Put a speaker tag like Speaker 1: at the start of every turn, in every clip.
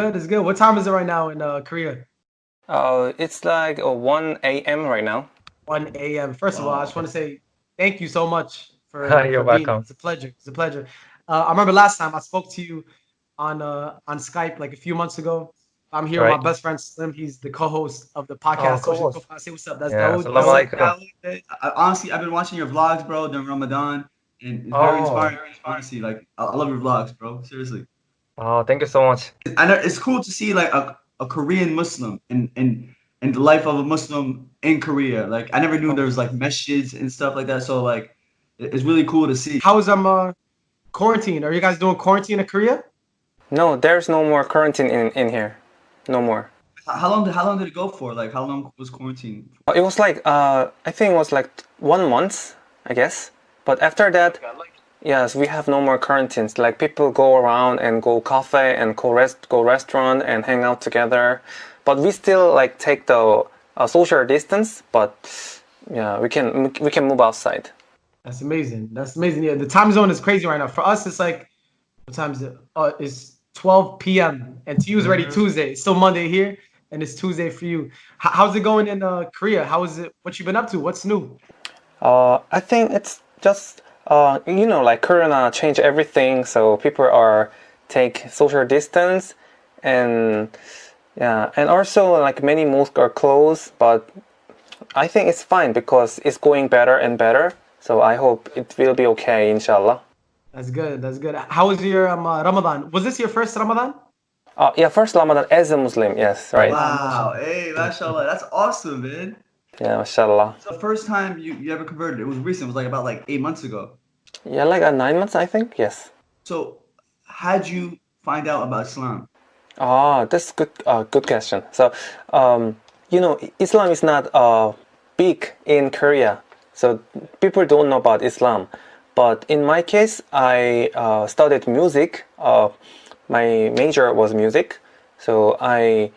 Speaker 1: Good, it's good. What time is it right now in Korea?
Speaker 2: It's like 1 a.m. right now.
Speaker 1: 1 a.m. First of all, I just want to say thank you so much
Speaker 3: You're
Speaker 1: for being here.
Speaker 3: welcome.
Speaker 1: It's a pleasure. It's a pleasure. I remember last time I spoke to you on Skype like a few months ago. I'm here with my
Speaker 3: Right?
Speaker 1: best friend Slim. He's the co-host of the
Speaker 3: Oh,
Speaker 1: podcast Social
Speaker 3: cool.
Speaker 1: Profile. Say what's up. That's
Speaker 3: Yeah,
Speaker 1: Dawood.
Speaker 3: Assalamu
Speaker 1: What's up,
Speaker 3: alaikum.
Speaker 1: Dawood?
Speaker 4: Honestly, I've been watching your vlogs, bro, during Ramadan, and it's very
Speaker 3: Oh,
Speaker 4: inspiring. Honestly, like I love your vlogs, bro. Seriously,
Speaker 3: oh, thank you so much.
Speaker 4: I know it's cool to see like a Korean Muslim in the life of a Muslim in Korea. Like I never knew there was like masjids and stuff like that. So like it's really cool to see.
Speaker 1: How is quarantine? Are you guys doing quarantine in Korea?
Speaker 2: No, there's no more quarantine in here. No more.
Speaker 4: How long did it go for? Like how long was quarantine?
Speaker 2: It was like I think it was like 1 month, I guess. But after that, yes, we have no more quarantines. Like people go around and go cafe and go restaurant and hang out together. But we still like take the social distance. But yeah, we can move outside.
Speaker 1: That's amazing. That's amazing. Yeah, the time zone is crazy right now. For us, it's like what time is it? It's 12 p.m. and to you it's already Tuesday. It's still Monday here, and it's Tuesday for you. How's it going in Korea? How is it? What you been up to? What's new?
Speaker 2: I think it's just like Corona changed everything, so people are take social distance, and yeah, and also like many mosques are closed, but I think it's fine because it's going better and better. So I hope it will be okay, inshallah.
Speaker 1: That's good. That's good. How was your Ramadan? Was this your first Ramadan?
Speaker 2: Yeah, first Ramadan as a Muslim, yes, right.
Speaker 4: Wow, hey, mashallah, that's awesome, man.
Speaker 2: Yeah, mashallah.
Speaker 4: So the first time you ever converted, it was recent. It was like about like 8 months ago.
Speaker 2: Yeah, like 9 months, I think, yes.
Speaker 4: So how'd you find out about Islam?
Speaker 2: That's good. Good question. So, Islam is not big in Korea, so people don't know about Islam. But in my case, I studied music. My major was music, so I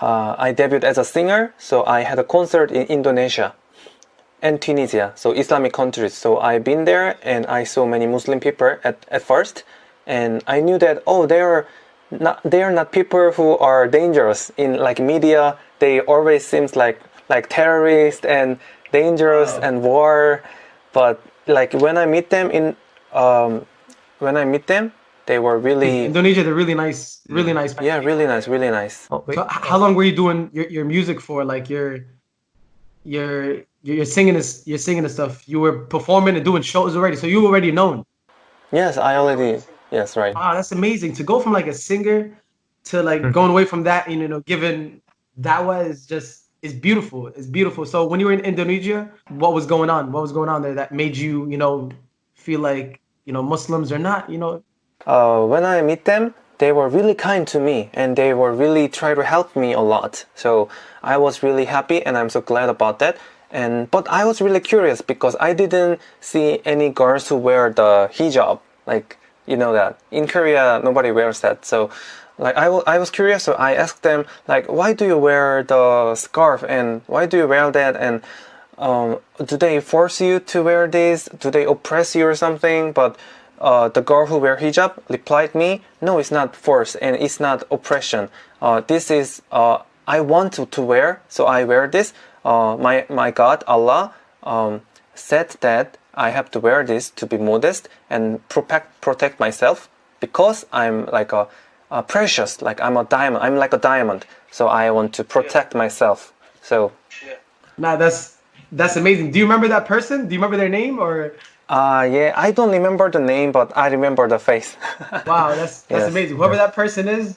Speaker 2: debuted as a singer. So I had a concert in Indonesia and Tunisia, so Islamic countries. So I've been there and I saw many Muslim people at first, and I knew that they are not people who are dangerous in like media. They always seems like terrorists and dangerous and war, but like when I meet them they were really
Speaker 1: Indonesia, they're really nice.
Speaker 2: yeah, really nice, really nice.
Speaker 3: Oh, wait.
Speaker 1: So how long were you doing your music for? Like you're singing this stuff. You were performing and doing shows already, so you already known.
Speaker 2: Yes, I already yes, right.
Speaker 1: Ah, that's amazing. To go from like a singer to like going away from that, giving that was just it's beautiful. It's beautiful. So when you were in Indonesia, what was going on? What was going on there that made you, feel like, Muslims are not,
Speaker 2: When I meet them, they were really kind to me and they were really try to help me a lot. So I was really happy and I'm so glad about that. But I was really curious because I didn't see any girls who wear the hijab, like that in Korea nobody wears that. So like I was curious, so I asked them like, why do you wear the scarf and why do you wear that, and do they force you to wear this? Do they oppress you or something? But the girl who wear hijab replied me, no, it's not force and it's not oppression. This is I want to wear, so I wear this. My God, Allah said that I have to wear this to be modest and protect myself because I'm like a precious, like I'm a diamond. I'm like a diamond, so I want to protect myself. So,
Speaker 1: nah, that's amazing. Do you remember that person? Do you remember their name or?
Speaker 2: yeah, I don't remember the name, but I remember the face.
Speaker 1: Wow, that's
Speaker 2: Yes.
Speaker 1: amazing. Whoever that person is,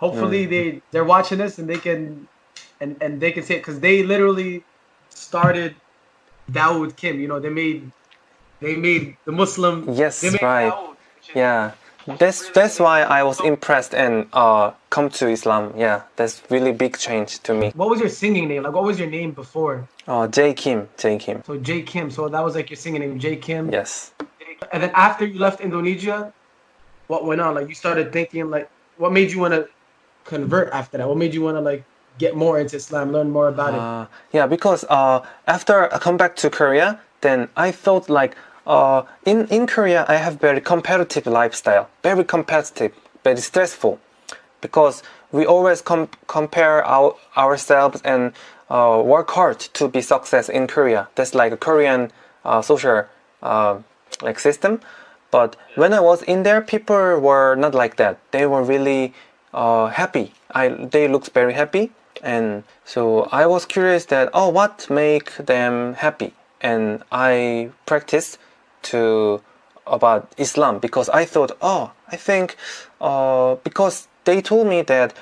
Speaker 1: hopefully they're watching this and they can they can say it because they literally started Dawood Kim. They made the Muslim.
Speaker 2: Yes,
Speaker 1: They made
Speaker 2: right.
Speaker 1: Dawood.
Speaker 2: Yeah, that's why I was impressed and come to Islam. Yeah, that's really big change to me.
Speaker 1: What was your singing name? Like, what was your name before?
Speaker 2: J Kim, J Kim.
Speaker 1: So J Kim. So that was like your singing name, J Kim.
Speaker 2: Yes.
Speaker 1: And then after you left Indonesia, what went on? Like you started thinking, like, what made you want to convert after that? What made you want to like get more into Islam, learn more about it?
Speaker 2: Yeah, because after I come back to Korea, then I felt like in Korea I have very competitive lifestyle, very competitive, very stressful. because we always compare ourselves and work hard to be success in Korea. That's like a Korean social like system. But when I was in there, people were not like that. They were really happy. They looked very happy, and so I was curious that what make them happy, and I practiced about Islam because I thought I think because they told me that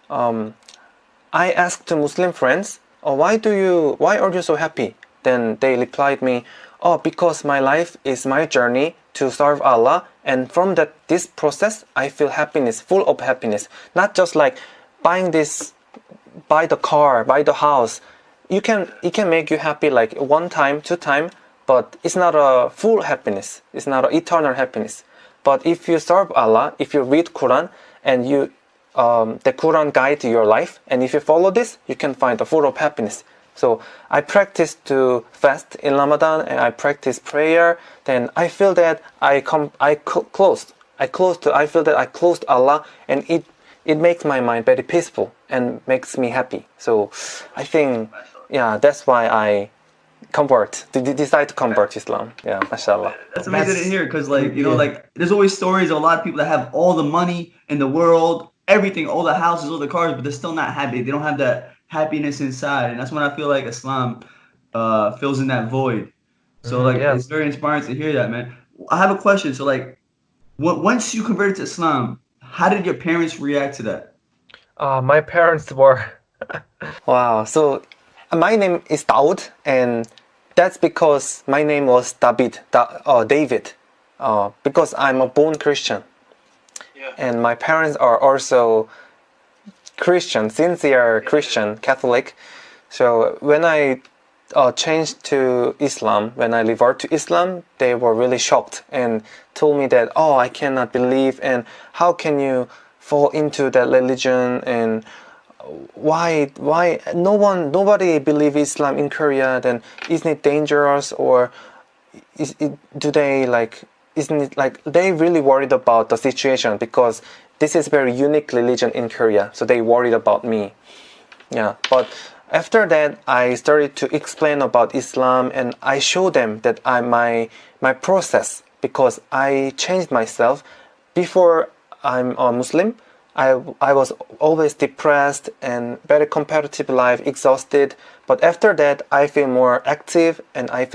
Speaker 2: I asked Muslim friends, why are you so happy? Then they replied me, because my life is my journey to serve Allah, and from this process I feel happiness, full of happiness. Not just like buy the car, buy the house. It can make you happy like one time, two time, but it's not a full happiness. It's not an eternal happiness. But if you serve Allah, if you read Quran and the Quran guide your life, and if you follow this, you can find the full of happiness. So I practiced to fast in Ramadan, and I practiced prayer. Then I feel that I feel that I closed Allah, and it makes my mind very peaceful and makes me happy. So I think, that's why I decide to convert to Islam. Yeah, mashallah.
Speaker 4: That's amazing to hear, because like, like there's always stories of a lot of people that have all the money in the world, everything, all the houses, all the cars, but they're still not happy. They don't have that happiness inside, and that's when I feel like Islam fills in that void. So like it's very inspiring to hear that, man. I have a question. So like, once you converted to Islam, how did your parents react to that?
Speaker 3: My parents were
Speaker 2: Wow. So my name is Daud, and that's because my name was David, because I'm a born Christian. And my parents are also Christian, sincere Christian, Catholic. So when I changed to Islam, when I revert to Islam, they were really shocked and told me that, I cannot believe, and how can you fall into that religion, and why nobody believe Islam in Korea, then isn't it dangerous, or isn't it like they really worried about the situation, because this is very unique religion in Korea, so they worried about me. But after that, I started to explain about Islam, and I showed them that my process, because I changed myself. Before I'm a Muslim, I was always depressed and very competitive life, exhausted. But after that, I feel more active, and I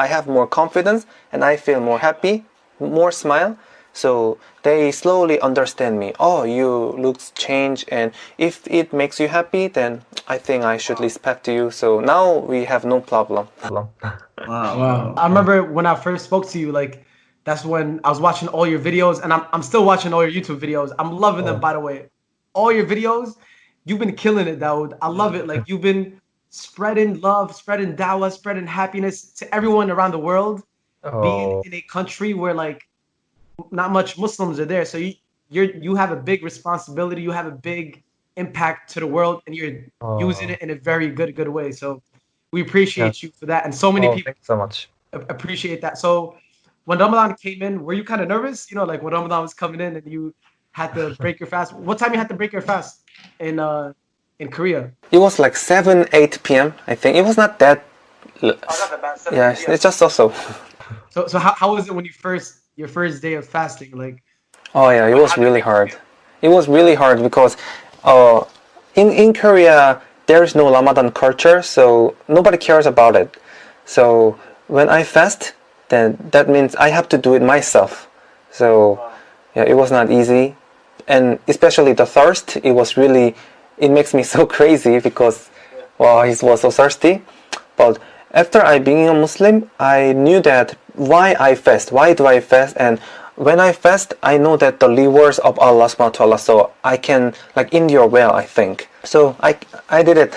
Speaker 2: have more confidence, and I feel more happy, more smile. So they slowly understand me. You look changed, and if it makes you happy, then I think I should respect you. So now we have no problem.
Speaker 1: Wow. I remember when I first spoke to you, like that's when I was watching all your videos, and I'm still watching all your YouTube videos. I'm loving them, by the way. All your videos, you've been killing it, Dawood. I love it. Like you've been spreading love, spreading dawah, spreading happiness to everyone around the world. Being in a country where like not much Muslims are there, so you have a big responsibility, you have a big impact to the world, and you're using it in a very good way. So we appreciate you for that, and so many people
Speaker 3: thank you so much.
Speaker 1: appreciate that. So when Ramadan came in, were you kind of nervous? Like when Ramadan was coming in and you had to break your fast. What time you had to break your fast in Korea?
Speaker 2: It was like 7-8 p.m. I think. It was not that.
Speaker 1: Not that bad.
Speaker 2: It's just also.
Speaker 1: So how was it when your first day of fasting? Like,
Speaker 2: it was really hard. It was really hard because in Korea there is no Ramadan culture, so nobody cares about it. So when I fast, then that means I have to do it myself. So it was not easy, and especially the thirst. It makes me so crazy because he was so thirsty. But after I being a Muslim, I knew that why do I fast, and when I fast, I know that the rewards of Allah subhanahu wa ta'ala, so I can endure well, I think. So I did it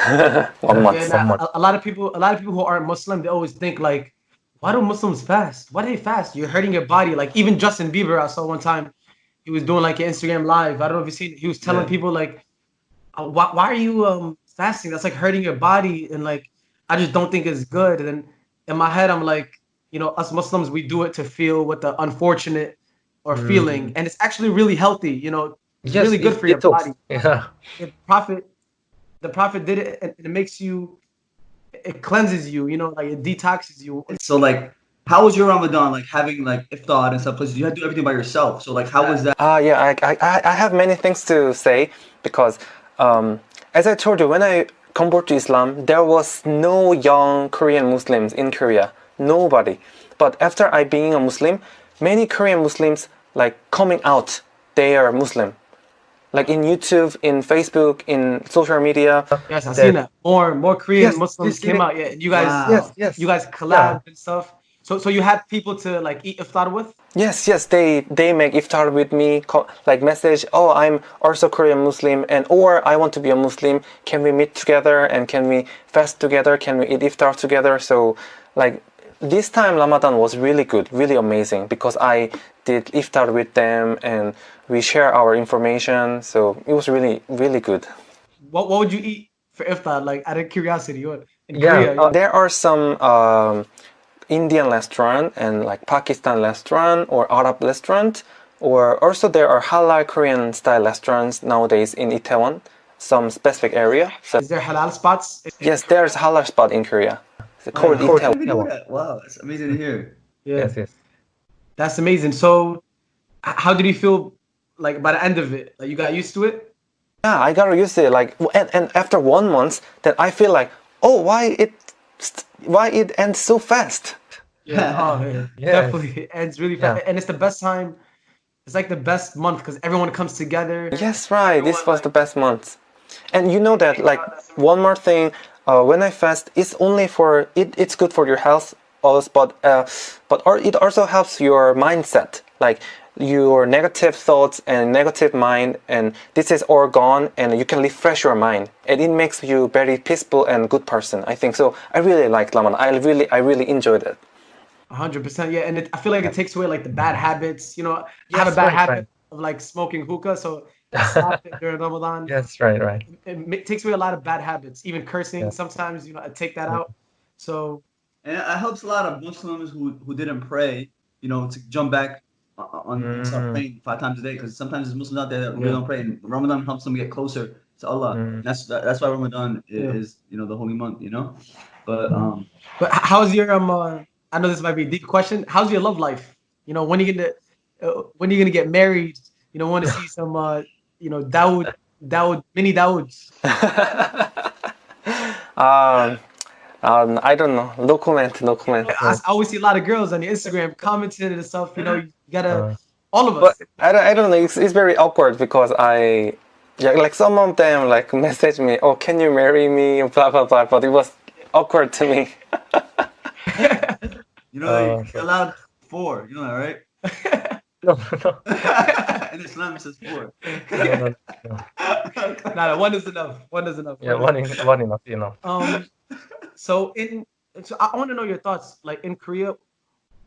Speaker 2: 1 month.
Speaker 1: A lot of people who aren't Muslim, they always think like, why do Muslims fast? Why do they fast? You're hurting your body. Like even Justin Bieber, I saw one time, he was doing like an Instagram live. I don't know if you've seen it. He was telling people like, why are you fasting? That's like hurting your body, and like I just don't think it's good. And then in my head, I'm like, us Muslims, we do it to feel what the unfortunate are feeling, and it's actually really healthy. It's
Speaker 3: Yes,
Speaker 1: really good
Speaker 3: it
Speaker 1: for your
Speaker 3: detox.
Speaker 1: body.
Speaker 3: Yeah.
Speaker 1: The prophet did it, and it makes you, it cleanses you. You know, like it detoxes you.
Speaker 4: So like, how was your Ramadan? Like having like iftar and stuff, because you had to do everything by yourself. So like, how was that?
Speaker 2: Yeah, I have many things to say because, as I told you, when I converted to Islam, there was no young Korean Muslims in Korea, nobody. But after I being a Muslim, many Korean Muslims like coming out, they are Muslim. Like in YouTube, in Facebook, in social media.
Speaker 1: Yes, I've seen that. More Korean
Speaker 2: Yes,
Speaker 1: Muslims
Speaker 2: this
Speaker 1: came
Speaker 2: really-
Speaker 1: out. Yeah, you guys,
Speaker 4: Wow.
Speaker 3: Yes.
Speaker 1: you guys collabed and stuff. So you had people to like eat iftar with.
Speaker 2: Yes, they make iftar with me, like message, oh, I'm also Korean Muslim, and or I want to be a Muslim. Can we meet together and can we fast together? Can we eat iftar together? So, like this time Ramadan was really good, really amazing because I did iftar with them and we share our information. So it was really really good.
Speaker 1: What would you eat for iftar? Like out of curiosity, what in
Speaker 3: Yeah,
Speaker 1: Korea?
Speaker 2: There are some Indian restaurant and like Pakistan restaurant or Arab restaurant, or also there are halal Korean style restaurants nowadays in Itaewon, some specific area. So
Speaker 1: Is there halal spots?
Speaker 2: yes, there's halal spot in Korea. It's called
Speaker 3: Called
Speaker 4: I
Speaker 2: Itaewon.
Speaker 4: didn't even know that. Wow, that's amazing to hear.
Speaker 1: Yeah,
Speaker 3: Yes.
Speaker 1: that's amazing. So, how did you feel like by the end of it? Like you got used to it?
Speaker 2: Yeah, I got used to it. Like, and after 1 month, then I feel like, oh, why it ends so fast?
Speaker 1: Yeah, oh, yeah.
Speaker 3: Yes.
Speaker 1: Definitely. It ends really fast,
Speaker 3: Yeah.
Speaker 1: and it's the best time. It's like the best month because everyone comes together.
Speaker 2: Yes, right. This was the best month. And you know that, like, one more thing, when I fast, it's only for it. It's good for your health, also, but it also helps your mindset, like your negative thoughts and negative mind, and this is all gone, and you can refresh your mind, and it makes you very peaceful and good person. I think so. I really liked Ramadan. I really enjoyed it.
Speaker 1: 100%, yeah, and I feel like it takes away like the bad habits. You know, I have a
Speaker 3: Yes,
Speaker 1: bad
Speaker 3: right,
Speaker 1: habit
Speaker 3: right.
Speaker 1: of like smoking hookah, so I stopped it during Ramadan.
Speaker 3: Yes, right.
Speaker 1: It takes away a lot of bad habits, even cursing.
Speaker 3: Yeah.
Speaker 1: Sometimes, you know, I take that out. So
Speaker 4: And it helps a lot of Muslims who didn't pray, you know, to jump back on and start praying 5 times a day. Because sometimes there's Muslims out there that really don't pray, and Ramadan helps them get closer to Allah. That's why Ramadan is you know the holy month, you know. But
Speaker 1: how's your I know this might be a deep question. How's your love life? You know, when are you gonna get married? You know, want to see some you know, mini Daouds.
Speaker 2: I don't know. No comment. No comment.
Speaker 1: I always see a lot of girls on your Instagram commenting and stuff. You know, you gotta all of us.
Speaker 2: But I don't know. It's very awkward because like some of them like message me, oh, can you marry me? Blah blah blah. But it was awkward to me.
Speaker 4: you know, you're allowed 4. You know that, right?
Speaker 3: No.
Speaker 4: In Islam, it says 4.
Speaker 3: No.
Speaker 1: Nah, one is enough. One is enough.
Speaker 3: Yeah, one enough, you know.
Speaker 1: So I want to know your thoughts. Like in Korea,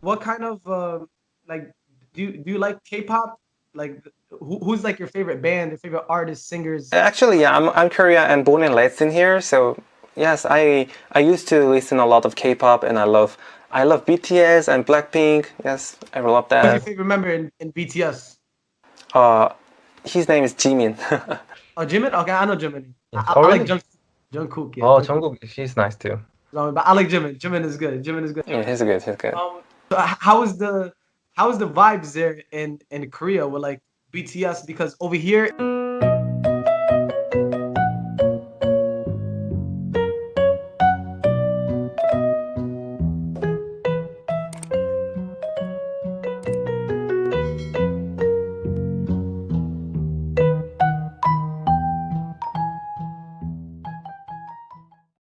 Speaker 1: what kind of like do you like K-pop? Like who's like your favorite band, your favorite artists, singers?
Speaker 2: Actually, yeah, I'm Korean and born and raised in here, so yes, I used to listen a lot of K-pop, and I love BTS and Blackpink. Yes, I love
Speaker 1: Who's your
Speaker 2: that.
Speaker 1: favorite member in BTS?
Speaker 2: His name is Jimin.
Speaker 1: Oh, Jimin. Okay, I know Jimin. I
Speaker 3: really?
Speaker 1: like Jungkook. Yeah,
Speaker 3: Oh,
Speaker 1: Jungkook.
Speaker 3: Jungkook, she's nice too.
Speaker 1: But I like Jimin. Jimin is good. Jimin is good.
Speaker 2: Yeah, he's good. He's good.
Speaker 1: So how is the vibes there in Korea with like BTS? Because over here